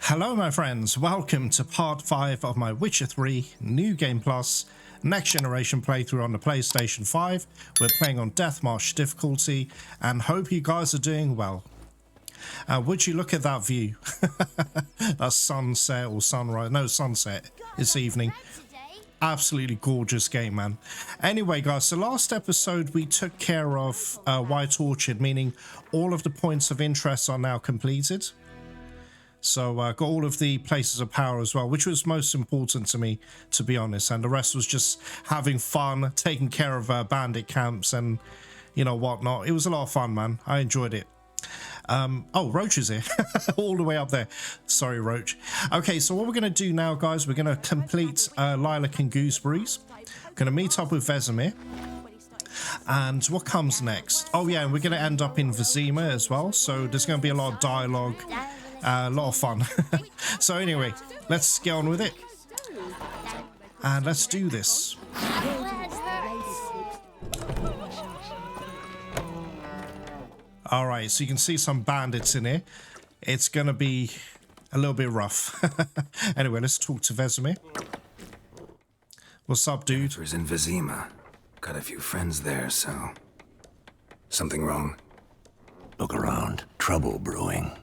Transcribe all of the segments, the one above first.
Hello my friends, welcome to part 5 of my Witcher 3 New Game Plus next generation playthrough on the PlayStation 5. We're playing on Death March difficulty and hope you guys are doing well. Would you look at that view? That sunset or sunrise, no sunset, it's evening. Absolutely gorgeous game, man. Anyway guys, so last episode we took care of White Orchard, meaning all of the points of interest are now completed. So got all of the places of power as well, which was most important to me, to be honest. And the rest was just having fun, taking care of bandit camps and, you know, whatnot. It was a lot of fun, man. I enjoyed it. Oh, Roach is here. All the way up there. Sorry, Roach. Okay, so what we're going to do now, guys, we're going to complete Lilac and Gooseberries. We're going to meet up with Vesemir. And what comes next? Oh, yeah, and we're going to end up in Vizima as well. So there's going to be a lot of dialogue. A lot of fun. So anyway, let's get on with it. And let's do this. Alright, so you can see some bandits in here. It's going to be a little bit rough. Anyway, let's talk to Vesemir. What's up, dude? Yennefer's in Vizima. Got a few friends there, so... Something wrong? Look around. Trouble brewing.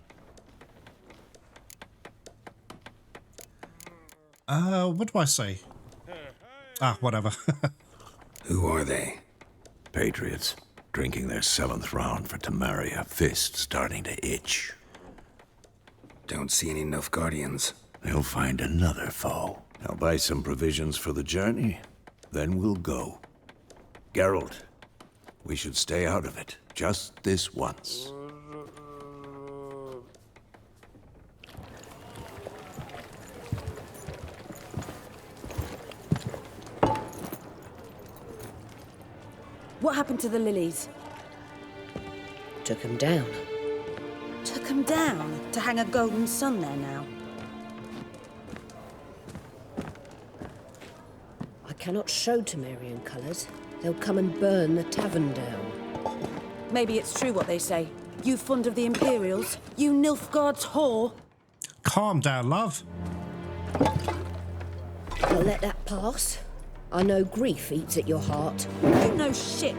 What do I say? Whatever. Who are they? Patriots. Drinking their 7th round for Tamaria. Fist starting to itch. Don't see any Nilfgaardians. They'll find another foe. I'll buy some provisions for the journey. Then we'll go. Geralt, we should stay out of it. Just this once. What happened to the lilies? Took him down. Took them down to hang a golden sun there now. I cannot show Temerian colours. They'll come and burn the tavern down. Maybe it's true what they say. You fond of the Imperials? You Nilfgaard's whore? Calm down, love. I'll let that pass. I know grief eats at your heart. You know shit.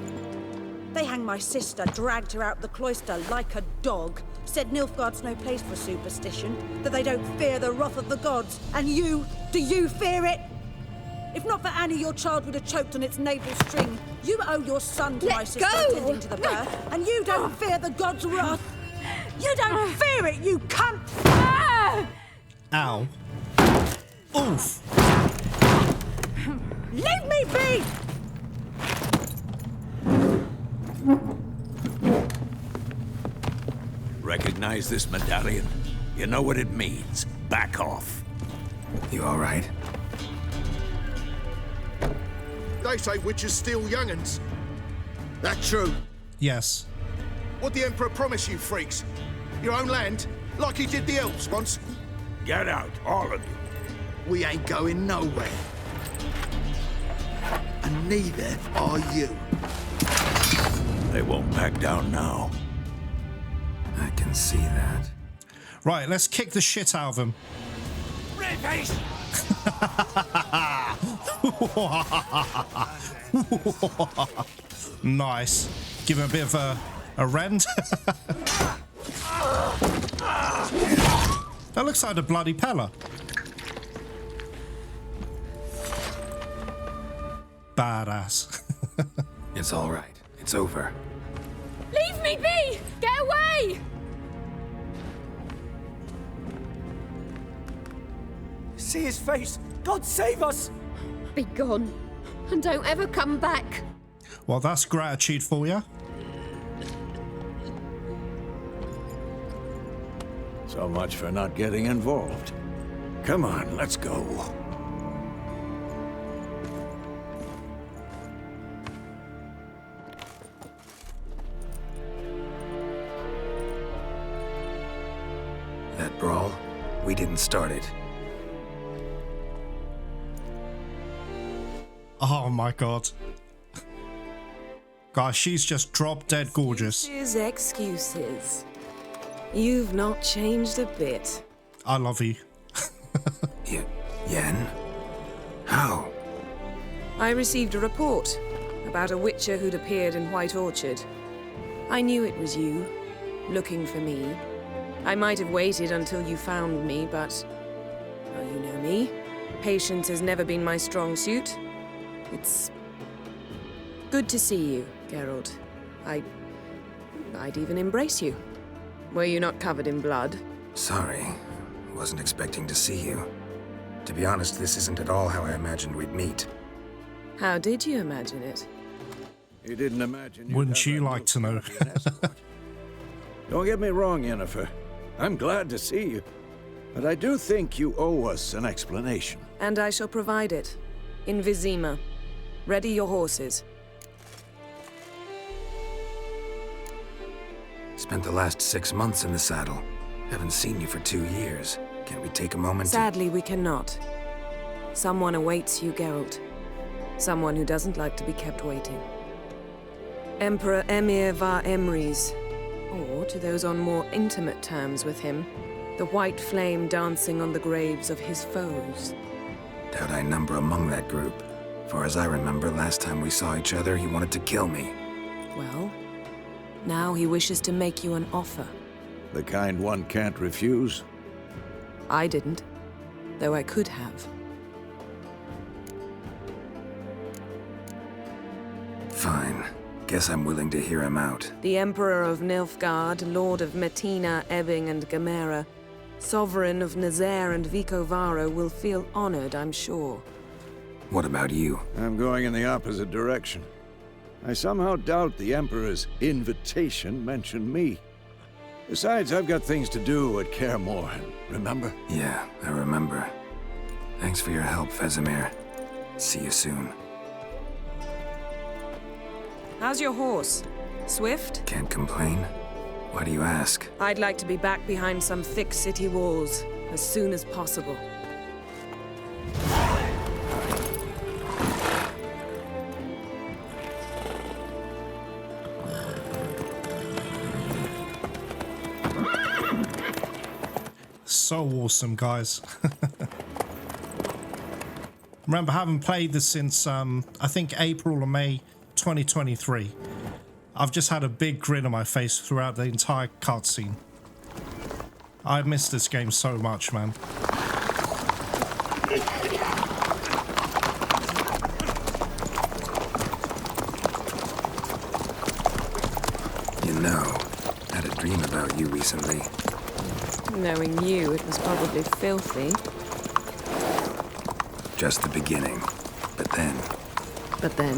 They hanged my sister, dragged her out the cloister like a dog. Said Nilfgaard's no place for superstition, that they don't fear the wrath of the gods. And you, do you fear it? If not for Annie, your child would have choked on its navel string. You owe your son to my sister attending to the birth, and you don't fear the gods' wrath. You don't fear it, you cunt! Ow. Oof. Leave me be! Recognize this medallion? You know what it means. Back off. You alright? They say witches steal young'uns. That true? Yes. What the Emperor promise you, freaks? Your own land? Like he did the elves once? Get out, all of you. We ain't going nowhere. And neither are you. They won't back down now. I can see that. Right, let's kick the shit out of them. Nice. Give him a bit of a rend. That looks like a bloody Pella. Badass. It's alright. It's over. Leave me be! Get away! See his face! God save us! Be gone, and don't ever come back. Well, that's gratitude for you. So much for not getting involved. Come on, let's go. That brawl, we didn't start it. Oh my god. Guys, she's just drop dead gorgeous. Excuses. You've not changed a bit. I love you. Yen? How? I received a report about a witcher who'd appeared in White Orchard. I knew it was you, looking for me. I might have waited until you found me, but... well, you know me. Patience has never been my strong suit. It's... good to see you, Geralt. I'd even embrace you. Were you not covered in blood? Sorry. Wasn't expecting to see you. To be honest, this isn't at all how I imagined we'd meet. How did you imagine it? You didn't imagine you'd Wouldn't have you a like to know? Nilfgaardian escort. Don't get me wrong, Yennefer. I'm glad to see you. But I do think you owe us an explanation. And I shall provide it. In Vizima. Ready your horses. Spent the last 6 months in the saddle. Haven't seen you for 2 years. Can't we take a moment Sadly, we cannot. Someone awaits you, Geralt. Someone who doesn't like to be kept waiting. Emperor Emhyr Var Emrys. Or, to those on more intimate terms with him, the white flame dancing on the graves of his foes. Doubt I number among that group. Far as I remember, last time we saw each other, he wanted to kill me. Well, now he wishes to make you an offer. The kind one can't refuse. I didn't, though I could have. Fine. Guess I'm willing to hear him out. The Emperor of Nilfgaard, Lord of Metina, Ebbing, and Gamera, Sovereign of Nazaire and Vicovaro will feel honored, I'm sure. What about you? I'm going in the opposite direction. I somehow doubt the Emperor's invitation mentioned me. Besides, I've got things to do at Kaer Morhen, remember? Yeah, I remember. Thanks for your help, Vesemir. See you soon. How's your horse? Swift? Can't complain. Why do you ask? I'd like to be back behind some thick city walls as soon as possible. So awesome, guys. Remember, I haven't played this since I think April or May 2023. I've just had a big grin on my face throughout the entire cutscene. I missed this game so much, man. You know, I had a dream about you recently. Knowing you, it was probably filthy. Just the beginning. But then... But then...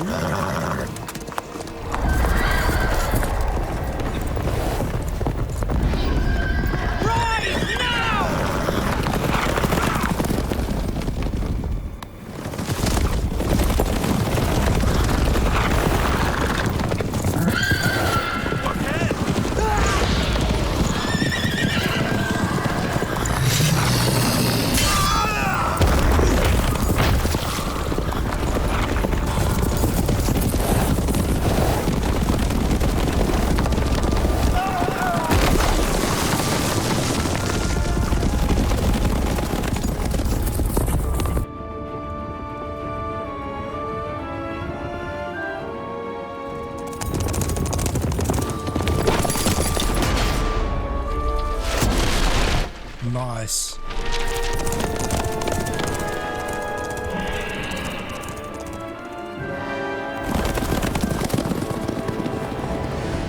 Nice.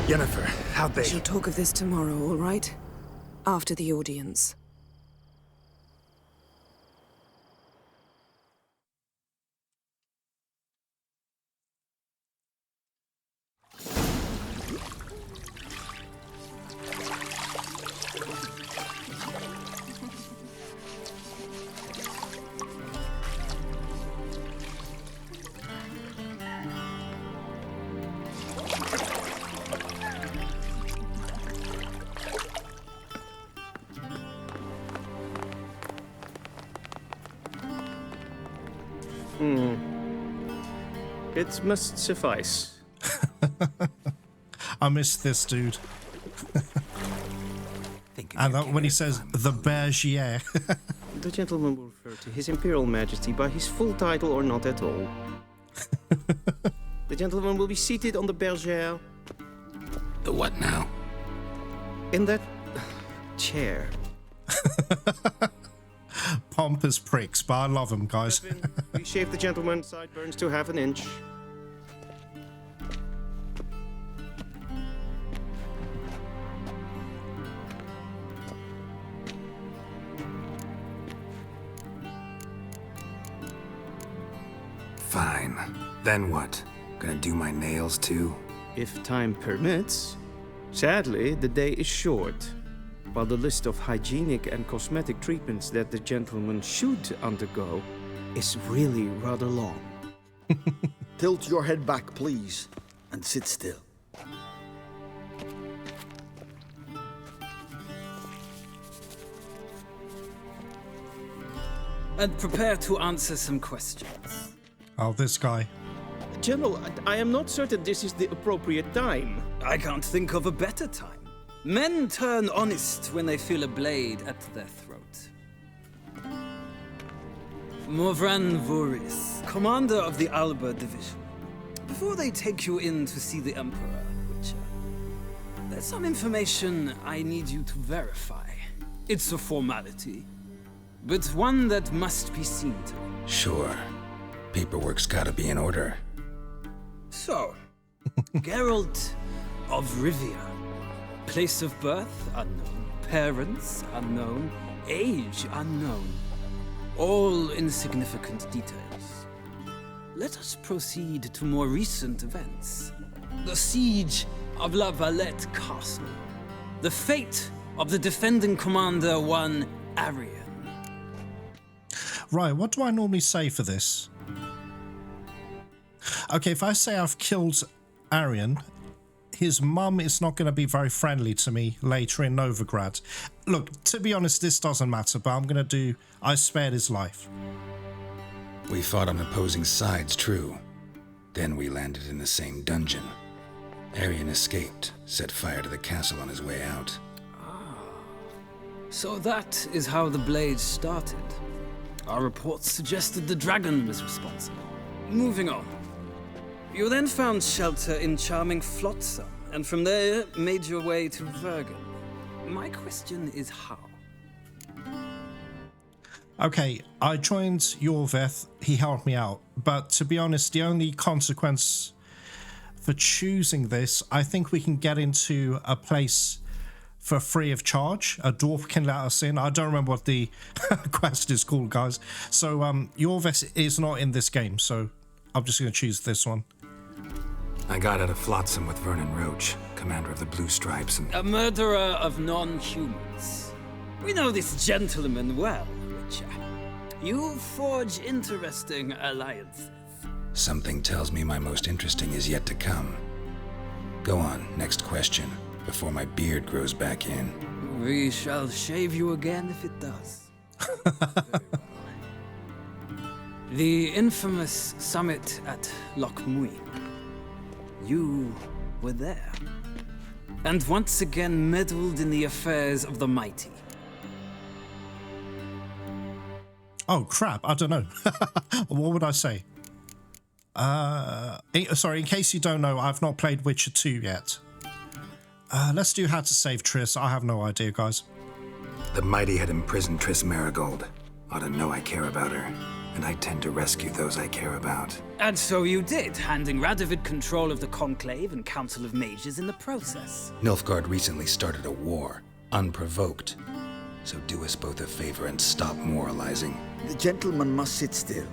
Yennefer, how'd We shall talk of this tomorrow, all right? After the audience. It must suffice. I missed this dude. Think And when he says the Bergier. The gentleman will refer to His Imperial Majesty by his full title or not at all. The gentleman will be seated on the bergère. The what now? In that chair. Pompous pricks, but I love them, guys. We shave the gentleman's sideburns to half an inch. Fine. Then what? Gonna do my nails too? If time permits. Sadly, the day is short, while the list of hygienic and cosmetic treatments that the gentleman should undergo is really rather long. Tilt your head back, please, and sit still. And prepare to answer some questions. Oh, this guy. General, I am not certain this is the appropriate time. I can't think of a better time. Men turn honest when they feel a blade at their throat. Morvran Voorhis, commander of the Alba Division. Before they take you in to see the Emperor, Witcher, there's some information I need you to verify. It's a formality, but one that must be seen to. Sure. Paperwork's gotta be in order. So, Geralt of Rivia. Place of birth unknown. Parents unknown. Age unknown. All insignificant details. Let us proceed to more recent events. The siege of La Valette Castle. The fate of the defending commander, one Arian. Right, what do I normally say for this? Okay, if I say I've killed Arian, his mum is not going to be very friendly to me later in Novigrad. Look, to be honest, this doesn't matter, but I'm going to do... I spared his life. We fought on opposing sides, true. Then we landed in the same dungeon. Arian escaped, set fire to the castle on his way out. So that is how the blade started. Our reports suggested the dragon was responsible. Moving on. You then found shelter in charming Flotsam, and from there made your way to Vergen. My question is how? Okay, I joined Yorveth, he helped me out, but to be honest, the only consequence for choosing this, I think we can get into a place for free of charge. A dwarf can let us in. I don't remember what the quest is called, guys. So Yorveth is not in this game, so I'm just going to choose this one. I got out of Flotsam with Vernon Roach, commander of the Blue Stripes, and... A murderer of non-humans. We know this gentleman well, Witcher. You forge interesting alliances. Something tells me my most interesting is yet to come. Go on, next question, before my beard grows back in. We shall shave you again if it does. Very well. The infamous summit at Loch Muin. You were there. And once again meddled in the affairs of the mighty. Oh, crap. I don't know. What would I say? Sorry, in case you don't know, I've not played Witcher 2 yet. Let's do How to Save Triss. I have no idea, guys. The mighty had imprisoned Triss Marigold. Ought to know I care about her. And I tend to rescue those I care about. And so you did, handing Radovid control of the Conclave and Council of Mages in the process. Nilfgaard recently started a war, unprovoked. So do us both a favor and stop moralizing. The gentleman must sit still.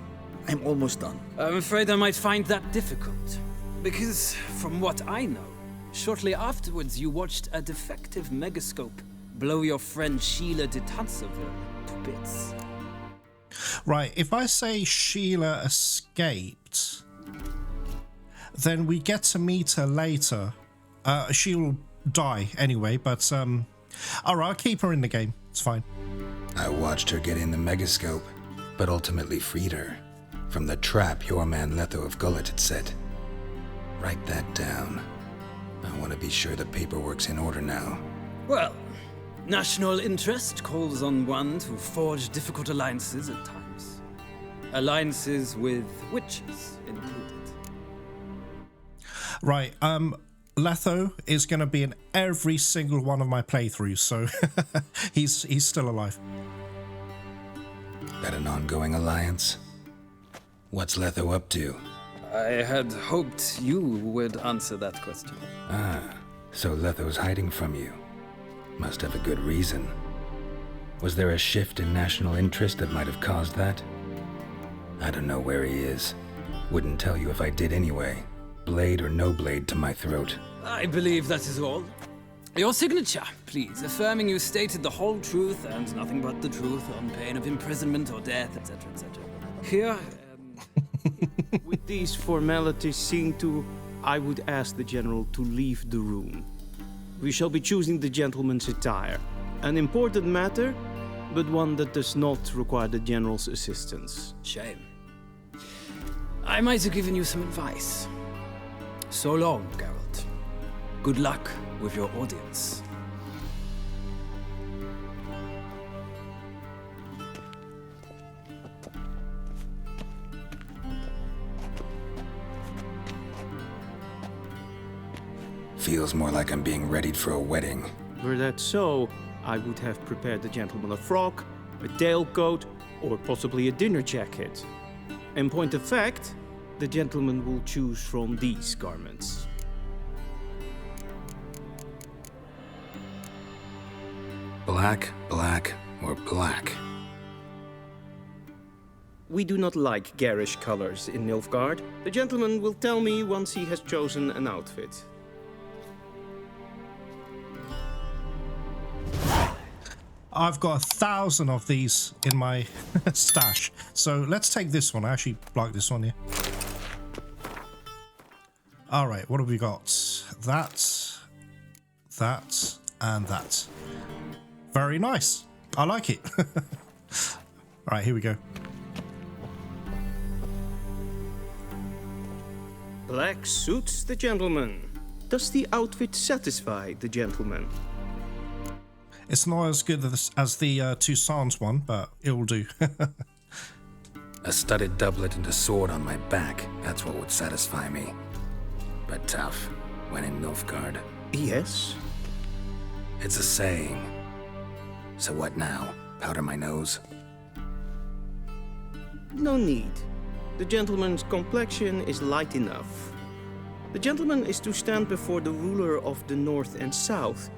I'm almost done. I'm afraid I might find that difficult. Because, from what I know, shortly afterwards you watched a defective megascope blow your friend Sheila de Tanserville to bits. Right, if I say Sheila escaped, then we get to meet her later. She'll die anyway, but alright, I'll keep her in the game. It's fine. I watched her get in the megascope, but ultimately freed her. From the trap your man Letho of Gullet had set. Write that down. I want to be sure the paperwork's in order now. Well, National interest calls on one to forge difficult alliances at times. Alliances with witches included. Right, Letho is going to be in every single one of my playthroughs, so he's still alive. That an ongoing alliance? What's Letho up to? I had hoped you would answer that question. Ah, so Letho's hiding from you. Must have a good reason. Was there a shift in national interest that might have caused that? I don't know where he is. Wouldn't tell you if I did anyway. Blade or no blade to my throat. I believe that is all. Your signature, please, affirming you stated the whole truth and nothing but the truth on pain of imprisonment or death, etc., etc. Here, with these formalities seen to, I would ask the General to leave the room. We shall be choosing the gentleman's attire. An important matter, but one that does not require the General's assistance. Shame. I might have given you some advice. So long, Geralt. Good luck with your audience. Feels more like I'm being readied for a wedding. Were that so, I would have prepared the gentleman a frock, a tailcoat, or possibly a dinner jacket. In point of fact, the gentleman will choose from these garments. Black, black, or black? We do not like garish colors in Nilfgaard. The gentleman will tell me once he has chosen an outfit. I've got 1,000 of these in my stash. So let's take this one. I actually like this one here. All right, what have we got? That, and that. Very nice. I like it. All right, here we go. Black suits the gentleman. Does the outfit satisfy the gentleman? It's not as good as the Toussaint's one, but it will do. A studded doublet and a sword on my back. That's what would satisfy me. But tough, when in Nilfgaard. Yes? It's a saying. So what now? Powder my nose? No need. The gentleman's complexion is light enough. The gentleman is to stand before the ruler of the North and South.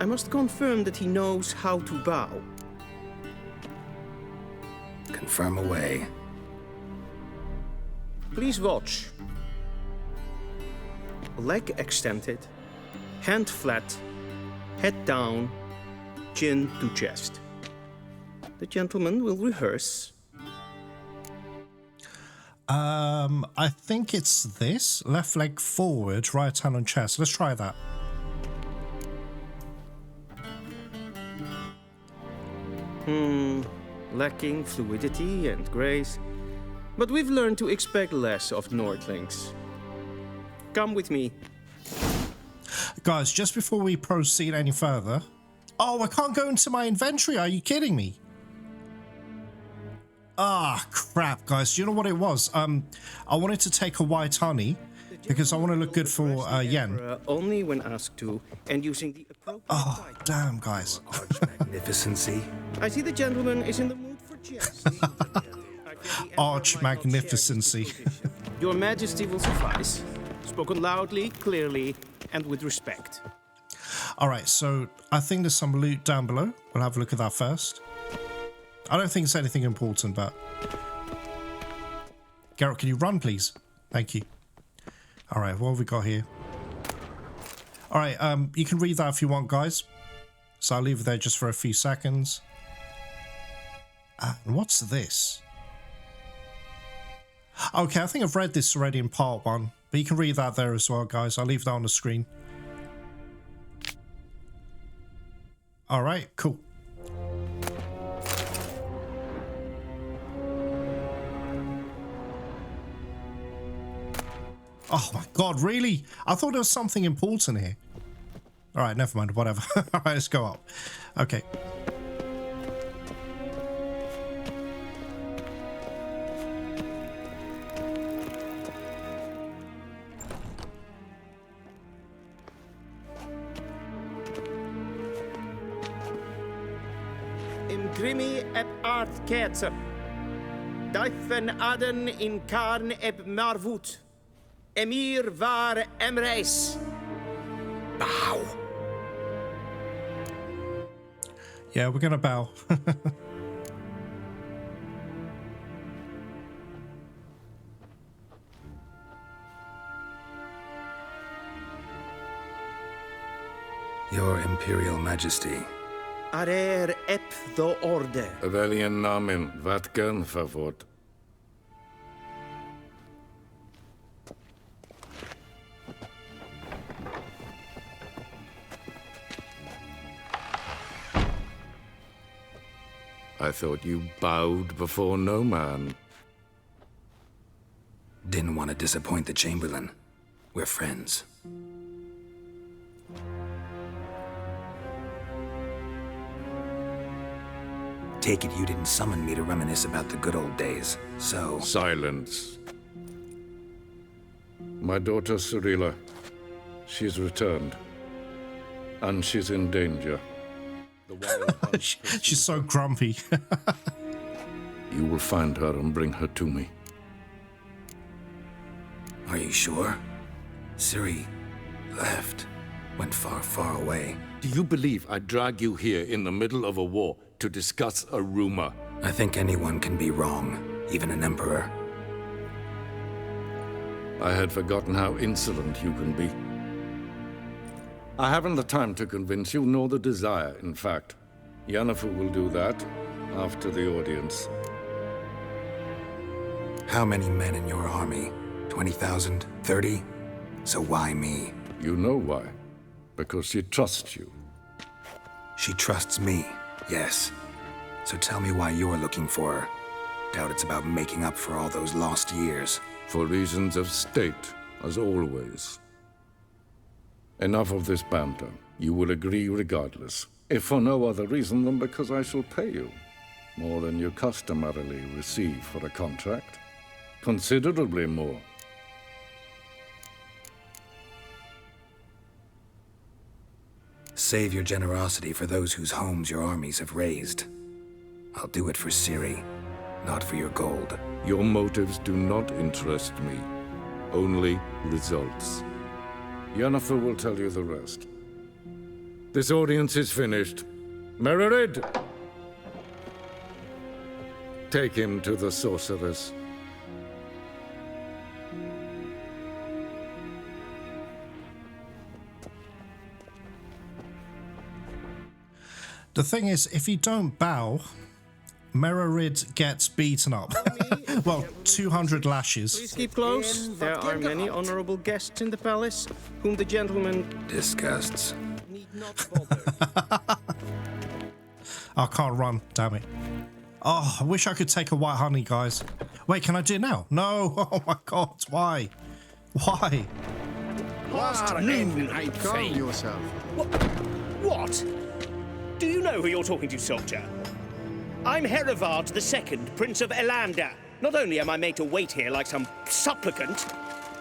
I must confirm that he knows how to bow. Confirm away. Please watch. Leg extended, hand flat, head down, chin to chest. The gentleman will rehearse. I think it's this. Left leg forward, right hand on chest. Let's try that. Lacking fluidity and grace. But we've learned to expect less of Nordlings. Come with me. Guys, just before we proceed any further... Oh, I can't go into my inventory. Are you kidding me? Ah, crap, guys. Do you know what it was? I wanted to take a white honey because I want to look good for Yen. Only when asked to, and using the appropriate... Oh, damn, guys. Arch-magnificency. I see the gentleman is in the mood for jest. Arch-magnificency. Your Majesty will suffice. Spoken loudly, clearly, and with respect. All right, so I think there's some loot down below. We'll have a look at that first. I don't think it's anything important, but... Geralt, can you run, please? Thank you. All right, what have we got here? All right, you can read that if you want, guys. So I'll leave it there just for a few seconds. And what's this? Okay, I think I've read this already in part 1, but you can read that there as well, guys. I'll leave that on the screen. All right, cool. Oh my god, really? I thought there was something important here. Alright, never mind, whatever. Alright, let's go up. Okay. Grimi eb art ketzer. Daifen aden in karn eb marvut. Emhyr var Emreis. Bow. Yeah, we're gonna bow. Your Imperial Majesty. Arer ep the orde. Welchen Namen wat gern verwort? I thought you bowed before no man. Didn't want to disappoint the Chamberlain. We're friends. Take it you didn't summon me to reminisce about the good old days, so... Silence. My daughter Cirilla, she's returned. And she's in danger. The wild hunt She's so grumpy. You will find her and bring her to me. Are you sure? Ciri left. Went far, far away. Do you believe I drag you here in the middle of a war to discuss a rumor? I think anyone can be wrong, even an emperor. I had forgotten how insolent you can be. I haven't the time to convince you, nor the desire, in fact. Yennefer will do that after the audience. How many men in your army? 20,000? 30? So why me? You know why. Because she trusts you. She trusts me, yes. So tell me why you're looking for her. Doubt it's about making up for all those lost years. For reasons of state, as always. Enough of this banter. You will agree regardless. If for no other reason than because I shall pay you. More than you customarily receive for a contract. Considerably more. Save your generosity for those whose homes your armies have razed. I'll do it for Ciri, not for your gold. Your motives do not interest me. Only results. Yennefer will tell you the rest. This audience is finished. Mererid! Take him to the sorceress. The thing is, if you don't bow, Mererid gets beaten up. Well, 200 lashes. Please keep close. There are many honorable guests in the palace, whom the gentleman disgusts. Need not bother. I can't run, damn it. Oh, I wish I could take a white honey, guys. Wait, can I do it now? No. Oh my god, why? Why? Last noon, calm yourself. What? Do you know who you're talking to, soldier? I'm Herivard II, Prince of Elander. Not only am I made to wait here like some supplicant,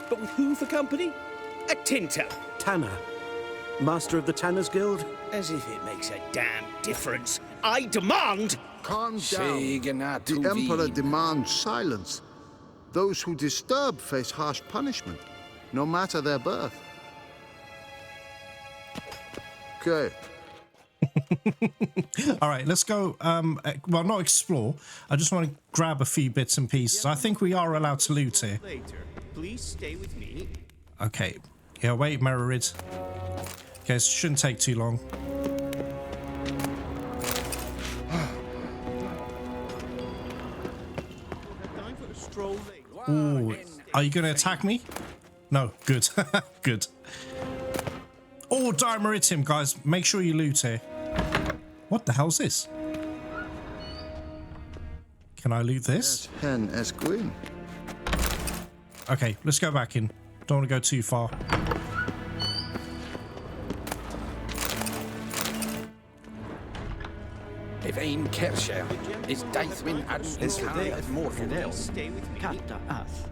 but with who for company? A tinter. Tanner. Master of the Tanners Guild? As if it makes a damn difference. I demand... Calm down. The Emperor demands silence. Those who disturb face harsh punishment, no matter their birth. Okay. All right, let's go. Well, not explore. I just want to grab a few bits and pieces. I think we are allowed to loot here. Please stay with me. Okay. Yeah, wait, Mererid. Okay, it shouldn't take too long. Ooh, are you going to attack me? No, good. Good. Oh, Dimeritium, guys. Make sure you loot here. What the hell's this? Can I loot this? Hen as queen. Okay, let's go back in. Don't want to go too far. Aim Kershire. Is Daithwin Adam Is the day of more fidel. Katta ath.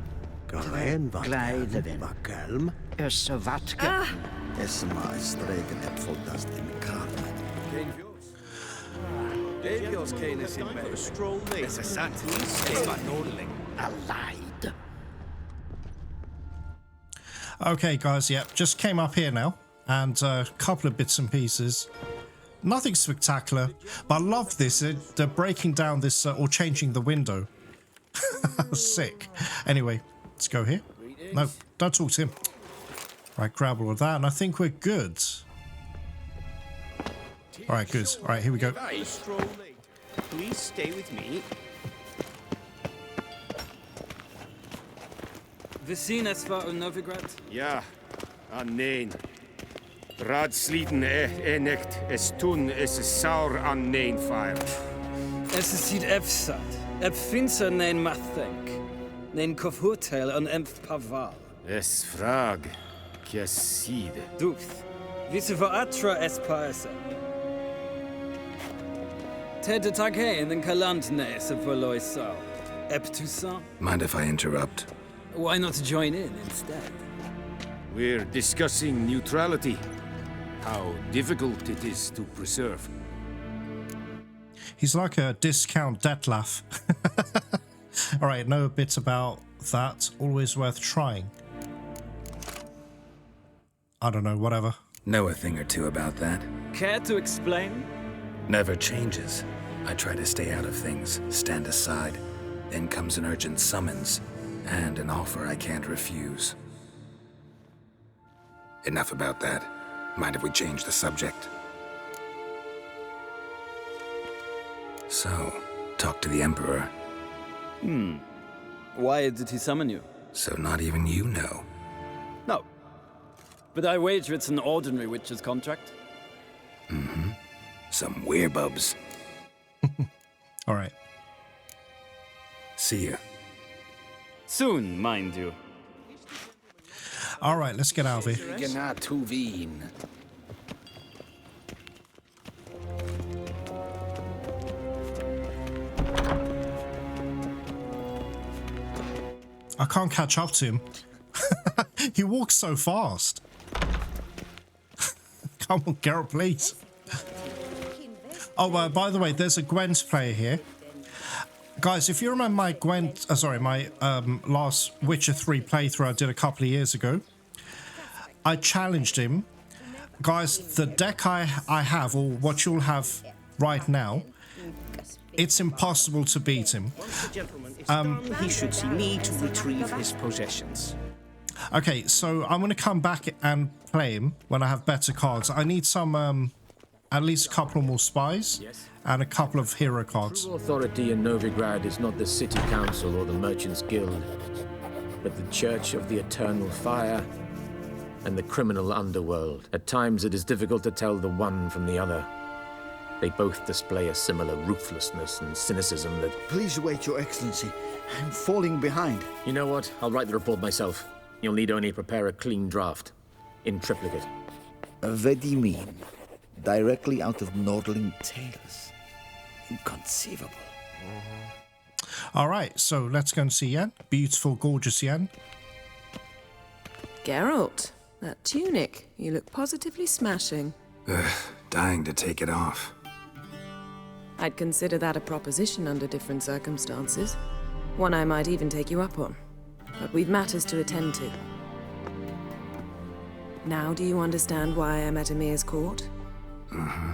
Glen Gleide vin. Vakelm. Össovatke. Esma streken het voldast in Karmen. Devios canis in me. Stroll late. Necessat. Allied. Okay, guys, yep, just came up here now, and a couple of bits and pieces. Nothing spectacular, but I love this. They're breaking down this, or changing the window. Sick. Anyway, let's go here. No, don't talk to him. Right, grab all of that, and I think we're good. All right, good. All right, here we go. Stroll late. Please stay with me. Vizina var Novigrad? Ja, nee. Raadsliden necht es tun es saur an nein fire. Es is ziet efsat. Finser nein mathenk. Nein kofhurtel an empf paval. Es frag. Kiaside. Duth. Visse Var Attre es paese. Ted tag in den kalant nes of Verloisau. Eptusan? Mind if I interrupt? Why not join in instead? We're discussing neutrality. How difficult it is to preserve. He's like a discount Detlef. All right, know a bit about that. Always worth trying. I don't know, whatever. Know a thing or two about that. Care to explain? Never changes. I try to stay out of things, stand aside. Then comes an urgent summons, and an offer I can't refuse. Enough about that. Mind if we change the subject? So, talk to the Emperor. Why did he summon you? So not even you know. No. But I wager it's an ordinary witch's contract. Mm-hmm. Some werebubs. All right. See ya. Soon, mind you. All right, let's get out of here. I can't catch up to him. He walks so fast. Come on, Geralt, please. Oh, by the way, there's a Gwent player here. Guys, if you remember my Gwent, my last Witcher 3 playthrough I did a couple of years ago, I challenged him. Guys, the deck I have, or what you'll have right now, it's impossible to beat him. Once the gentleman is done, he should see me to retrieve his possessions. Okay, so I'm going to come back and play him when I have better cards. I need some, at least a couple more spies and a couple of hero cards. True authority in Novigrad is not the city council or the merchants guild, but the Church of the Eternal Fire and the criminal underworld. At times it is difficult to tell the one from the other. They both display a similar ruthlessness and cynicism that... Please wait, Your Excellency. I'm falling behind. You know what? I'll write the report myself. You'll need only prepare a clean draft. In triplicate. Vesemir. Directly out of Nordling tales. Inconceivable. All right, so let's go and see Yen. Beautiful, gorgeous Yen. Geralt, that tunic. You look positively smashing. Dying to take it off. I'd consider that a proposition under different circumstances. One I might even take you up on. But we've matters to attend to. Now do you understand why I'm at Emhyr's court? Mm-hmm.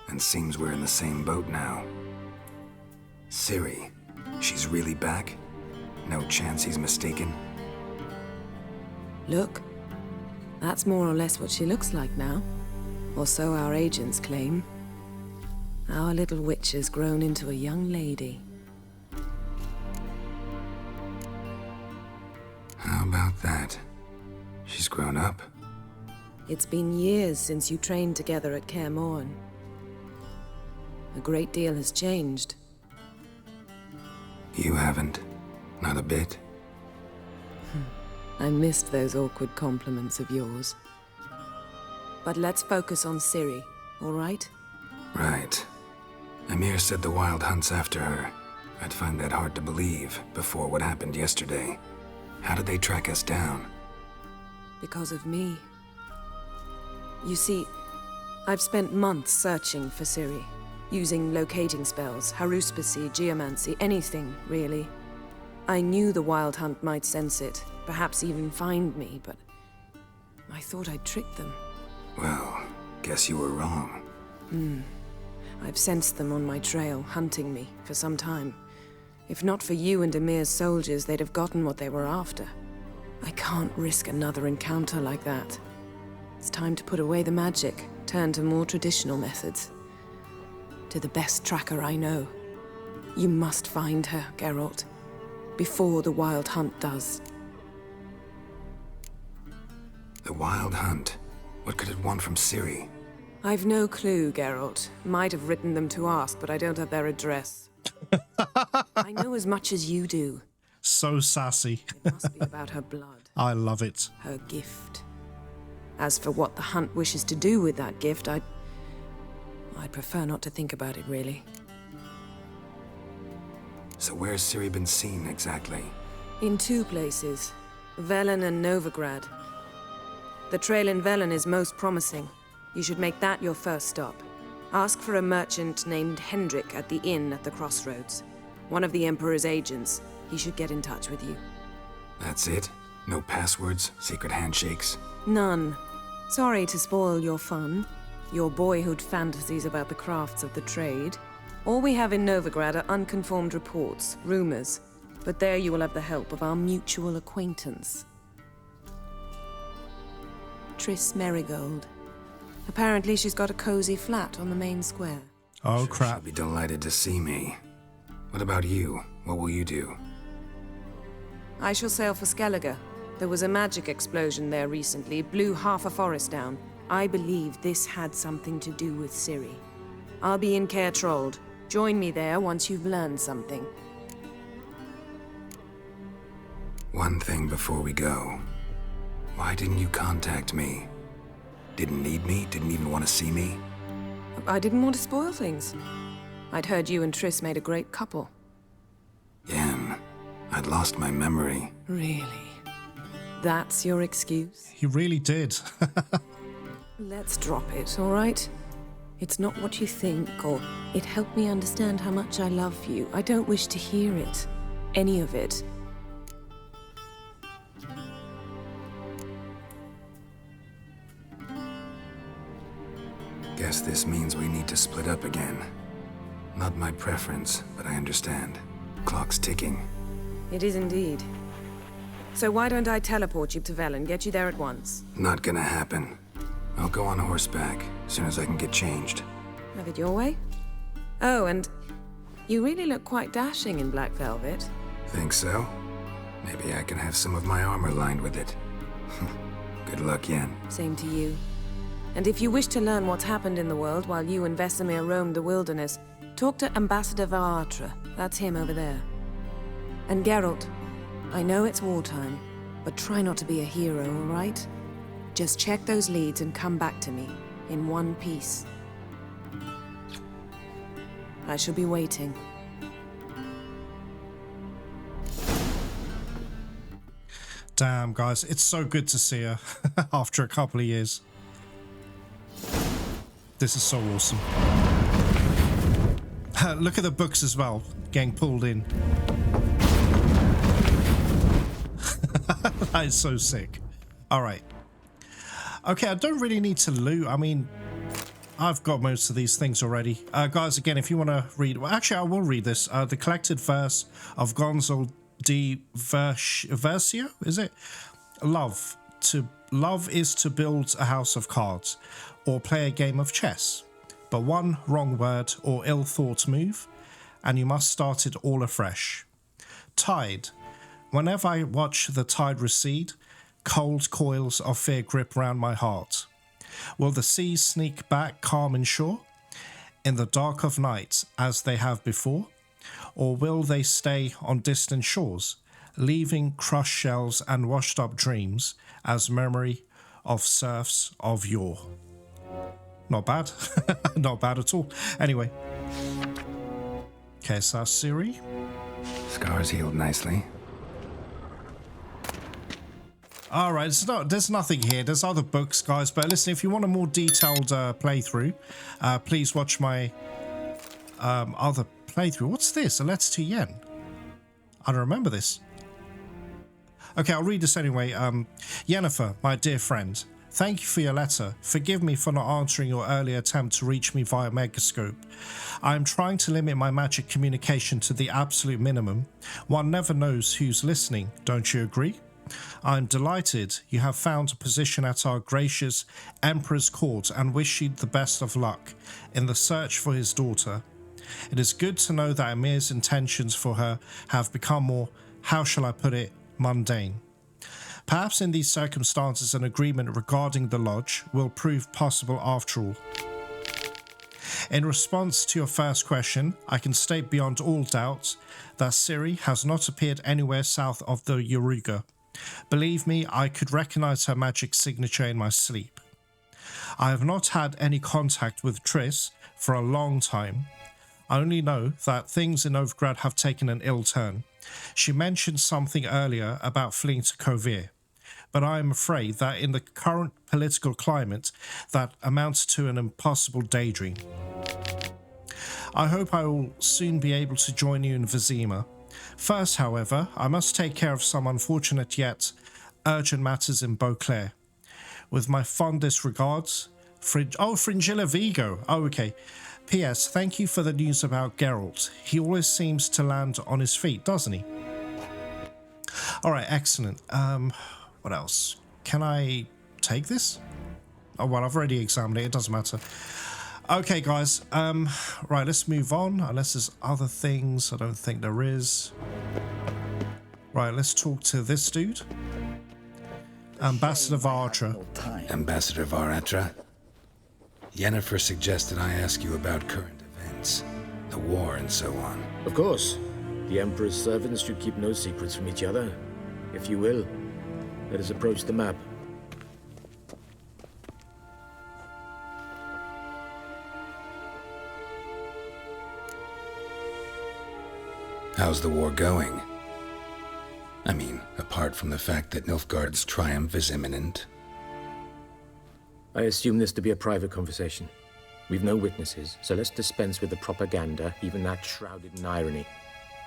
And seems we're in the same boat now. Ciri, she's really back? No chance he's mistaken? Look, that's more or less what she looks like now. Or so our agents claim. Our little witch has grown into a young lady. How about that? She's grown up? It's been years since you trained together at Kaer Morhen. A great deal has changed. You haven't. Not a bit. I missed those awkward compliments of yours. But let's focus on Ciri, all right? Right. Emhyr said the Wild Hunt's after her. I'd find that hard to believe before what happened yesterday. How did they track us down? Because of me. You see, I've spent months searching for Ciri, using locating spells, haruspicy, geomancy, anything, really. I knew the Wild Hunt might sense it, perhaps even find me, but I thought I'd tricked them. Well, guess you were wrong. I've sensed them on my trail, hunting me, for some time. If not for you and Emhyr's soldiers, they'd have gotten what they were after. I can't risk another encounter like that. It's time to put away the magic, turn to more traditional methods. To the best tracker I know. You must find her, Geralt. Before the Wild Hunt does. The Wild Hunt? What could it want from Ciri? I've no clue, Geralt. Might have written them to ask, but I don't have their address. I know as much as you do. So sassy. It must be about her blood. I love it. Her gift. As for what the Hunt wishes to do with that gift, I'd prefer not to think about it, really. So where's Ciri been seen, exactly? In two places. Velen and Novigrad. The trail in Velen is most promising. You should make that your first stop. Ask for a merchant named Hendrik at the inn at the crossroads. One of the Emperor's agents. He should get in touch with you. That's it? No passwords? Secret handshakes? None. Sorry to spoil your fun. Your boyhood fantasies about the crafts of the trade. All we have in Novigrad are unconfirmed reports, rumors. But there you will have the help of our mutual acquaintance. Triss Merigold. Apparently she's got a cozy flat on the main square. Oh, crap. She'll be delighted to see me. What about you? What will you do? I shall sail for Skellige. There was a magic explosion there recently, blew half a forest down. I believe this had something to do with Ciri. I'll be in Caer Trold. Join me there once you've learned something. One thing before we go. Why didn't you contact me? Didn't need me? Didn't even want to see me? I didn't want to spoil things. I'd heard you and Triss made a great couple. Yen, I'd lost my memory. Really? That's your excuse? He really did. Let's drop it, all right? It's not what you think, or it helped me understand how much I love you. I don't wish to hear it. Any of it. Guess this means we need to split up again. Not my preference, but I understand. Clock's ticking. It is indeed. So why don't I teleport you to Velen, get you there at once? Not gonna happen. I'll go on horseback, as soon as I can get changed. Have it your way? Oh, and you really look quite dashing in black velvet. Think so? Maybe I can have some of my armor lined with it. Good luck, Yen. Same to you. And if you wish to learn what's happened in the world while you and Vesemir roamed the wilderness, talk to Ambassador Var Attre. That's him over there. And Geralt, I know it's wartime, but try not to be a hero, all right? Just check those leads and come back to me, in one piece. I shall be waiting. Damn, guys, it's so good to see her after a couple of years. This is so awesome. Look at the books as well, getting pulled in. That is so sick. Alright. Okay, I don't really need to loot. I mean, I've got most of these things already. Guys, again, if you want to read... Well, actually, I will read this. The collected verse of Gonzal de Verceo, is it? Love is to build a house of cards or play a game of chess. But one wrong word or ill-thought move, and you must start it all afresh. Tide. Whenever I watch the tide recede, cold coils of fear grip round my heart. Will the seas sneak back calm and sure, in the dark of night as they have before? Or will they stay on distant shores, leaving crushed shells and washed up dreams as memory of serfs of yore? Not bad. Not bad at all. Anyway. Okay, so that's Ciri. Scars healed nicely. Alright, there's nothing here. There's other books, guys. But listen, if you want a more detailed playthrough, please watch my other playthrough. What's this? A letter to Yen. I don't remember this. Okay, I'll read this anyway. Yennefer, my dear friend, thank you for your letter. Forgive me for not answering your earlier attempt to reach me via Megascope. I am trying to limit my magic communication to the absolute minimum. One never knows who's listening, don't you agree? I am delighted you have found a position at our gracious Emperor's court and wish you the best of luck in the search for his daughter. It is good to know that Emhyr's intentions for her have become more, how shall I put it, mundane. Perhaps in these circumstances an agreement regarding the lodge will prove possible after all. In response to your first question, I can state beyond all doubt that Ciri has not appeared anywhere south of the Yaruga. Believe me, I could recognize her magic signature in my sleep. I have not had any contact with Triss for a long time. I only know that things in Novigrad have taken an ill turn. She mentioned something earlier about fleeing to Kovir, but I am afraid that in the current political climate, that amounts to an impossible daydream. I hope I will soon be able to join you in Vizima. First, however, I must take care of some unfortunate yet urgent matters in Beauclair. With my fondest regards, Fringilla Vigo. Oh, okay. P.S. Thank you for the news about Geralt. He always seems to land on his feet, doesn't he? Alright, excellent. What else? Can I take this? Oh, well, I've already examined it. It doesn't matter. Okay, guys. Right, let's move on. Unless there's other things. I don't think there is. Right, let's talk to this dude. Ambassador Var Attre. Ambassador Var Attre? Yennefer suggested I ask you about current events, the war and so on. Of course. The Emperor's servants should keep no secrets from each other. If you will, let us approach the map. How's the war going? I mean, apart from the fact that Nilfgaard's triumph is imminent. I assume this to be a private conversation. We've no witnesses, so let's dispense with the propaganda, even that shrouded in irony.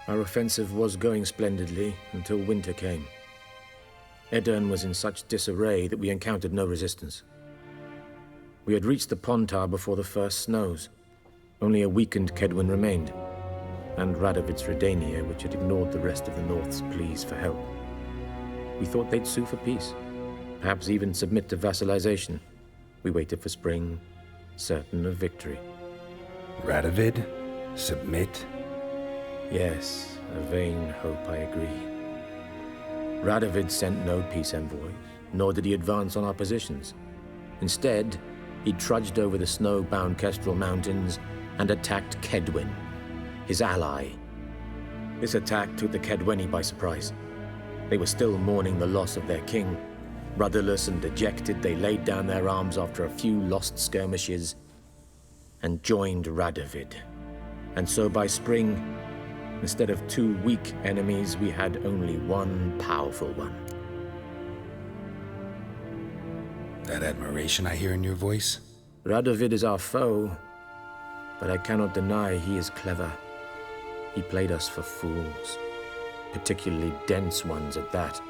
Our offensive was going splendidly until winter came. Edirn was in such disarray that we encountered no resistance. We had reached the Pontar before the first snows. Only a weakened Kedwin remained, and Radovid's Redania, which had ignored the rest of the North's pleas for help. We thought they'd sue for peace, perhaps even submit to vassalization. We waited for spring, certain of victory. Radovid? Submit? Yes, a vain hope, I agree. Radovid sent no peace envoys, nor did he advance on our positions. Instead, he trudged over the snow-bound Kestrel Mountains and attacked Kedwin, his ally. This attack took the Kedweni by surprise. They were still mourning the loss of their king. Rudderless and dejected, they laid down their arms after a few lost skirmishes and joined Radovid. And so by spring, instead of two weak enemies, we had only one powerful one. That admiration I hear in your voice? Radovid is our foe, but I cannot deny he is clever. He played us for fools, particularly dense ones at that.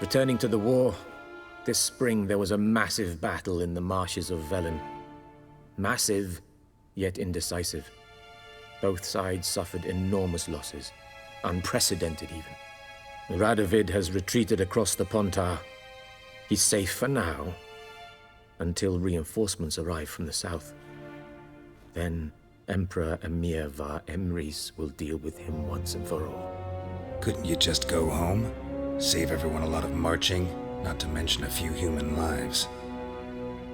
Returning to the war, this spring there was a massive battle in the marshes of Velen. Massive, yet indecisive. Both sides suffered enormous losses, unprecedented even. Radovid has retreated across the Pontar. He's safe for now, until reinforcements arrive from the south. Then Emperor Emhyr Var Emrys will deal with him once and for all. Couldn't you just go home? Save everyone a lot of marching, not to mention a few human lives.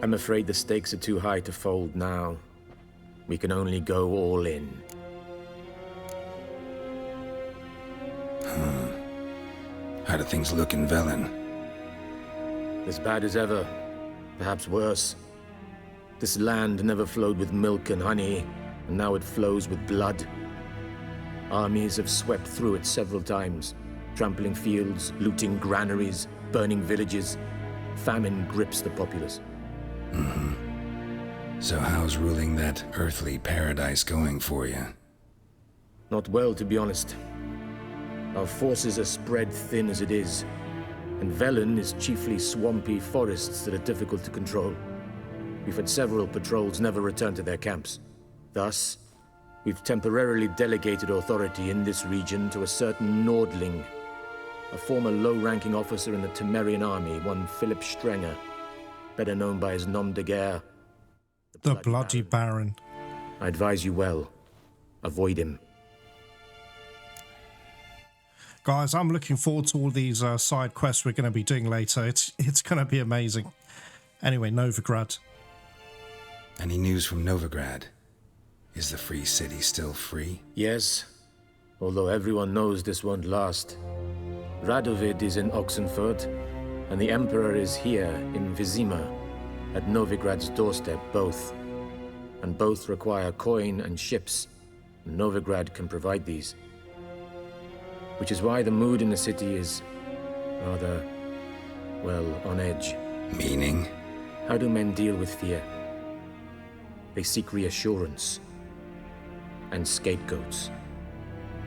I'm afraid the stakes are too high to fold now. We can only go all in. How do things look in Velen? As bad as ever, perhaps worse. This land never flowed with milk and honey, and now it flows with blood. Armies have swept through it several times, trampling fields, looting granaries, burning villages. Famine grips the populace. So how's ruling that earthly paradise going for you? Not well, to be honest. Our forces are spread thin as it is, and Velen is chiefly swampy forests that are difficult to control. We've had several patrols never return to their camps. Thus, we've temporarily delegated authority in this region to a certain Nordling, a former low-ranking officer in the Temerian army, one Philip Strenger, better known by his nom de guerre, the Bloody Baron. I advise you well. Avoid him. Guys, I'm looking forward to all these side quests we're going to be doing later. It's going to be amazing. Anyway, Novigrad. Any news from Novigrad? Is the free city still free? Yes, although everyone knows this won't last. Radovid is in Oxenfurt, and the Emperor is here in Vizima, at Novigrad's doorstep, both. And both require coin and ships. Novigrad can provide these. Which is why the mood in the city is rather, well, on edge. Meaning? How do men deal with fear? They seek reassurance and scapegoats.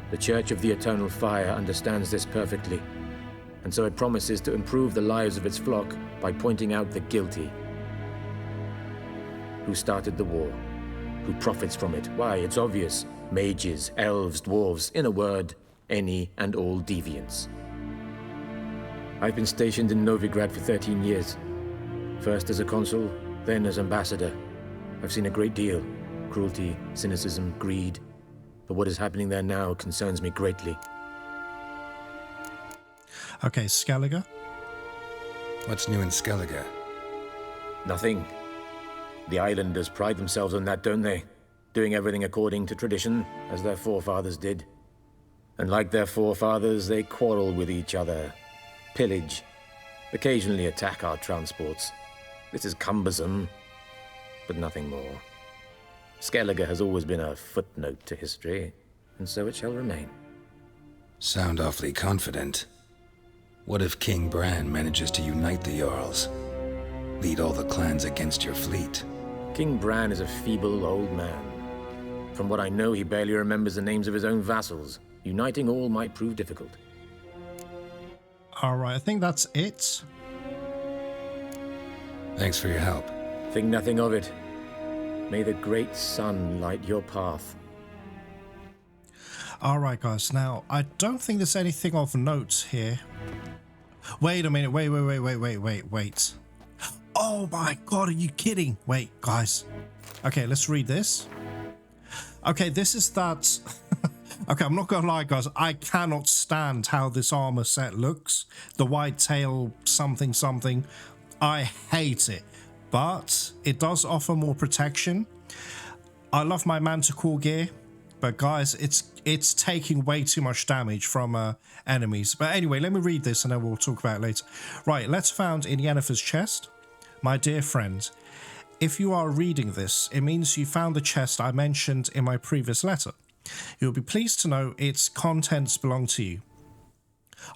The Church of the Eternal Fire understands this perfectly, and so it promises to improve the lives of its flock by pointing out the guilty. Who started the war? Who profits from it? Why, it's obvious. Mages, elves, dwarves, in a word, any and all deviants. I've been stationed in Novigrad for 13 years. First as a consul, then as ambassador. I've seen a great deal. Cruelty, cynicism, greed. But what is happening there now concerns me greatly. Okay, Skellige? What's new in Skellige? Nothing. The islanders pride themselves on that, don't they? Doing everything according to tradition, as their forefathers did. And like their forefathers, they quarrel with each other, pillage, occasionally attack our transports. This is cumbersome, but nothing more. Skellige has always been a footnote to history, and so it shall remain. Sound awfully confident. What if King Bran manages to unite the Jarls? Lead all the clans against your fleet? King Bran is a feeble old man. From what I know, he barely remembers the names of his own vassals. Uniting all might prove difficult. Alright, I think that's it. Thanks for your help. Think nothing of it. May the great sun light your path. Alright guys, now I don't think there's anything of note here. Wait a minute, wait. Oh my god, are you kidding? Wait, guys. Okay, let's read this. Okay, this is that... Okay, I'm not gonna lie guys, I cannot stand how this armor set looks. The white tail something. I hate it. But it does offer more protection. I love my Manticore gear, but guys, it's taking way too much damage from enemies. But anyway, let me read this and then we'll talk about it later. Right, let's found in Yennefer's chest. My dear friend, if you are reading this, it means you found the chest I mentioned in my previous letter. You'll be pleased to know its contents belong to you.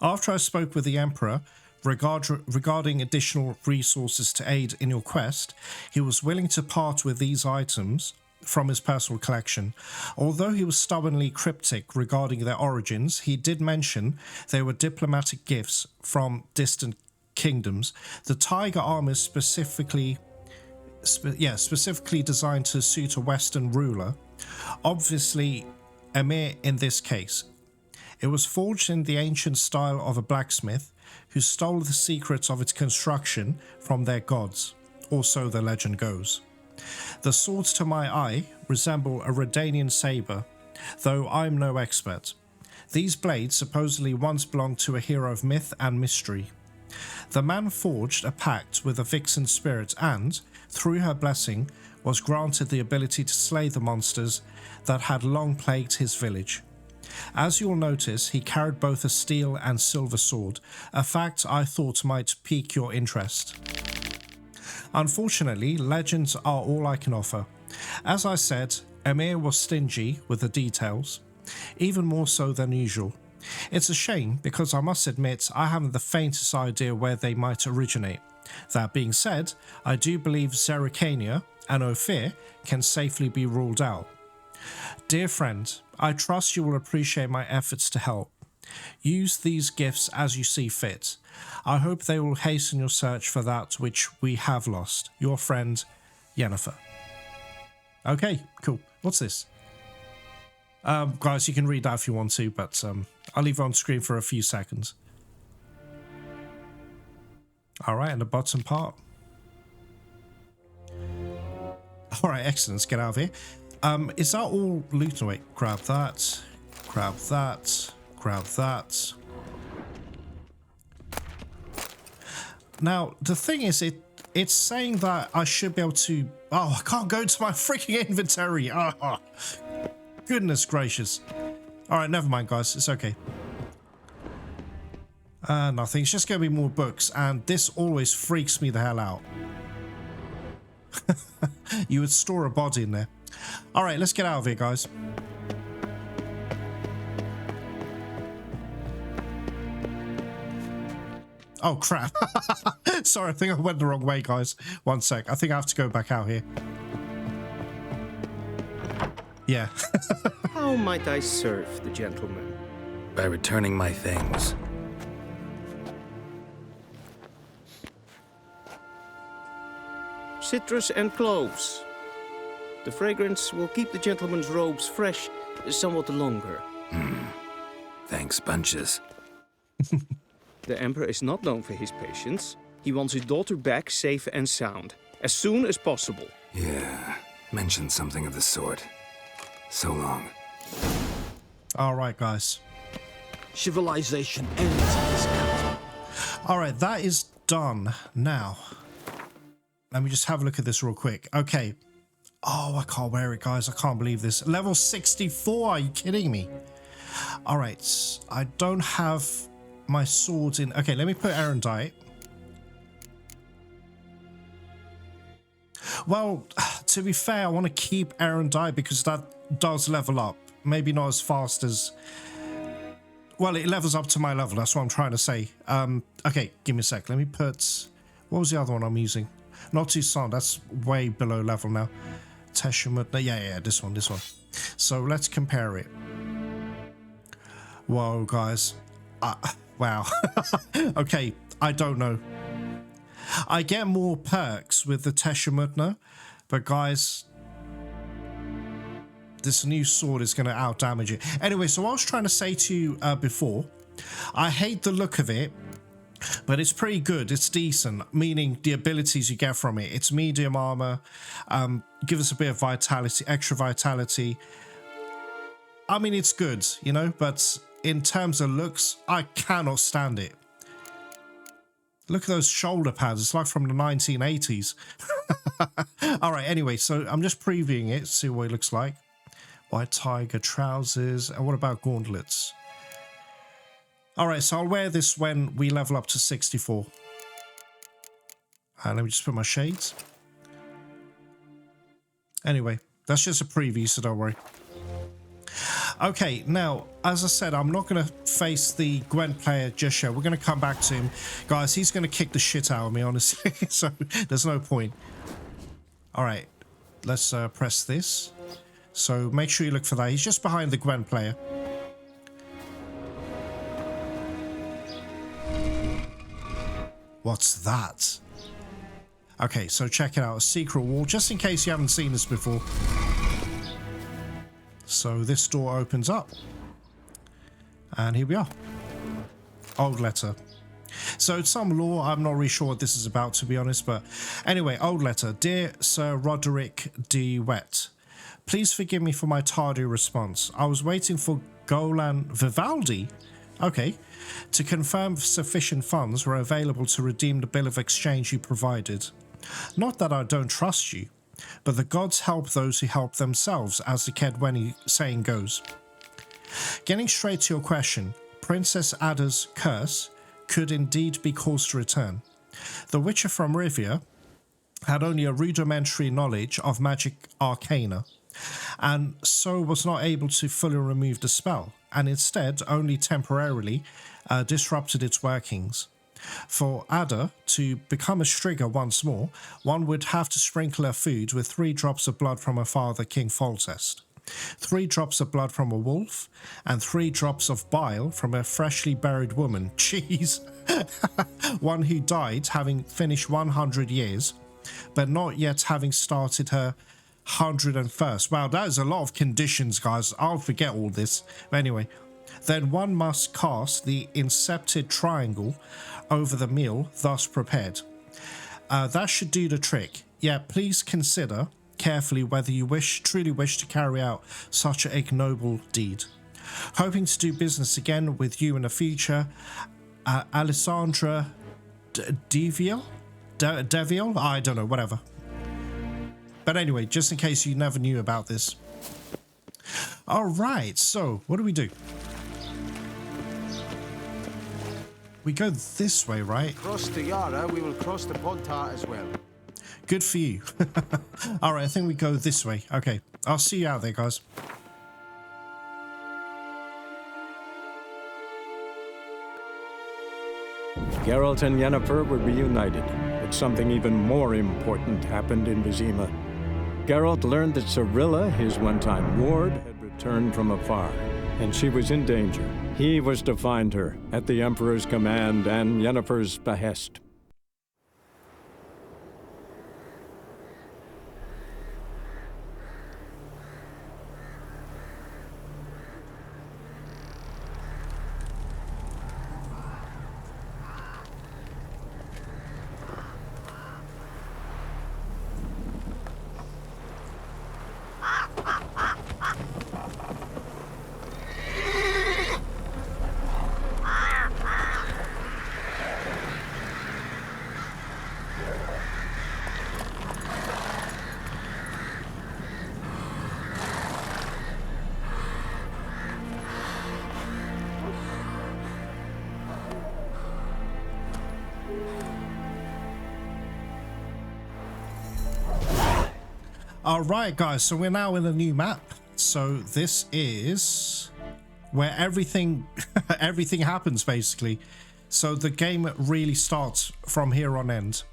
After I spoke with the Emperor regarding additional resources to aid in your quest, he was willing to part with these items from his personal collection. Although he was stubbornly cryptic regarding their origins, he did mention they were diplomatic gifts from distant kingdoms. The tiger armor is specifically designed to suit a Western ruler. Obviously, Emhyr in this case. It was forged in the ancient style of a blacksmith who stole the secrets of its construction from their gods, or so the legend goes. The swords to my eye resemble a Redanian saber, though I'm no expert. These blades supposedly once belonged to a hero of myth and mystery. The man forged a pact with a vixen spirit and, through her blessing, was granted the ability to slay the monsters that had long plagued his village. As you'll notice, he carried both a steel and silver sword, a fact I thought might pique your interest. Unfortunately, legends are all I can offer. As I said, Emhyr was stingy with the details, even more so than usual. It's a shame because I must admit I haven't the faintest idea where they might originate. That being said, I do believe Zerrikania and Ophir can safely be ruled out. Dear friend, I trust you will appreciate my efforts to help. Use these gifts as you see fit. I hope they will hasten your search for that which we have lost. Your friend, Yennefer. Okay, cool. What's this? Guys, you can read that if you want to, but I'll leave it on screen for a few seconds. Alright, and the bottom part. Alright, excellent. Let's get out of here. Is that all loot? Wait, grab that. Grab that. Grab that. Now, the thing is, it's saying that I should be able to... Oh, I can't go into my freaking inventory. Oh, goodness gracious. Alright, never mind, guys. It's okay. Nothing. It's just going to be more books, and this always freaks me the hell out. You would store a body in there. Alright, let's get out of here, guys. Oh, crap. Sorry, I think I went the wrong way, guys. One sec. I think I have to go back out here. Yeah. How might I serve the gentleman? By returning my things. Citrus and cloves. The fragrance will keep the gentleman's robes fresh somewhat longer. Thanks, bunches. The Emperor is not known for his patience. He wants his daughter back safe and sound, as soon as possible. Yeah, mentioned something of the sort. So long. Alright, guys. Civilization ends in this country. Alright, that is done. Now, let me just have a look at this real quick. Okay. Oh, I can't wear it, guys. I can't believe this. Level 64, are you kidding me? Alright, I don't have my swords in. Okay, let me put Erendite. Well, to be fair, I want to keep Erendite because that does level up. Maybe not as fast as... Well, it levels up to my level. That's what I'm trying to say. Okay, give me a sec. Let me put... What was the other one I'm using? Not Toussaint. That's way below level now. Teshumut. Yeah, this one. So let's compare it. Whoa, guys. Wow. Okay, I don't know. I get more perks with the Teshumutna, but guys, this new sword is going to out-damage it. Anyway, so I was trying to say to you before, I hate the look of it, but it's pretty good. It's decent, meaning the abilities you get from it. It's medium armor, give us a bit of vitality, extra vitality. I mean, it's good, you know, but in terms of looks, I cannot stand it. Look at those shoulder pads. It's like from the 1980s. All right, anyway, so I'm just previewing it, see what it looks like. White tiger trousers. And what about gauntlets? All right, so I'll wear this when we level up to 64. And let me just put my shades. Anyway, that's just a preview, so don't worry. Okay, now, as I said, I'm not going to face the Gwent player just yet. We're going to come back to him. Guys, he's going to kick the shit out of me, honestly. So there's no point. All right, let's press this. So make sure you look for that. He's just behind the Gwent player. What's that? Okay, so check it out. A secret wall, just in case you haven't seen this before. So this door opens up. And here we are. Old letter. So it's some lore. I'm not really sure what this is about, to be honest. But anyway, old letter. Dear Sir Roderick de Wet, please forgive me for my tardy response. I was waiting for Golan Vivaldi, okay, to confirm sufficient funds were available to redeem the bill of exchange you provided. Not that I don't trust you, but the gods help those who help themselves, as the Kedweni saying goes. Getting straight to your question, Princess Ada's curse could indeed be caused to return. The Witcher from Rivia had only a rudimentary knowledge of magic arcana, and so was not able to fully remove the spell, and instead only temporarily disrupted its workings. For Attre to become a Striga once more, one would have to sprinkle her food with 3 drops of blood from her father, King Foltest, 3 drops of blood from a wolf, and 3 drops of bile from a freshly buried woman. Jeez. One who died having finished 100 years, but not yet having started her 101st. Wow, that is a lot of conditions, guys. I'll forget all this. But anyway, then one must cast the incepted triangle over the meal thus prepared. That should do the trick. Yeah, please consider carefully whether you truly wish to carry out such an ignoble deed. Hoping to do business again with you in the future, Alessandra Deviel? I don't know, whatever. But anyway, just in case you never knew about this. Alright, so what do we do? We go this way, right? Across the Yara, we will cross the Pontar as well. Good for you. Alright, I think we go this way. Okay, I'll see you out there, guys. Geralt and Yennefer were reunited, but something even more important happened in Vizima. Geralt learned that Cirilla, his one-time ward, had returned from afar, and she was in danger. He was to find her, at the Emperor's command and Yennefer's behest. Alright guys, so we're now in a new map. So this is where everything everything happens basically. So the game really starts from here on end.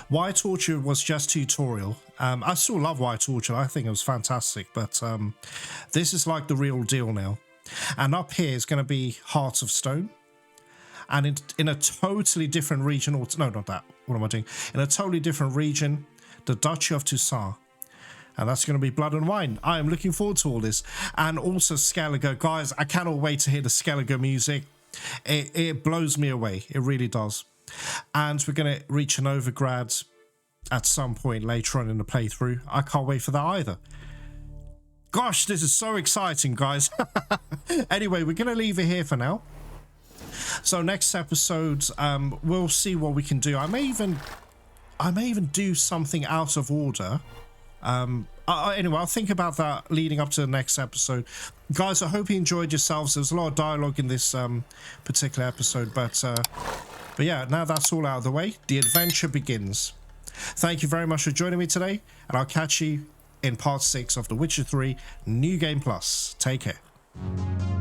White Orchard was just tutorial. I still love White Orchard, I think it was fantastic, but this is like the real deal now. And up here is going to be Heart of Stone. And in a totally different region, or no, not that, what am I doing? In a totally different region, the Duchy of Toussaint. And that's going to be Blood and Wine. I am looking forward to all this. And also Skellige. Guys, I cannot wait to hear the Skellige music. It blows me away. It really does. And we're going to reach an Novigrad at some point later on in the playthrough. I can't wait for that either. Gosh, this is so exciting, guys. Anyway, we're going to leave it here for now. So next episode, we'll see what we can do. I may even do something out of order. Anyway, I'll think about that leading up to the next episode. Guys, I hope you enjoyed yourselves. There's a lot of dialogue in this particular episode, but yeah, now that's all out of the way, the adventure begins. Thank you very much for joining me today, and I'll catch you in part 6 of The Witcher 3 New Game Plus. Take care.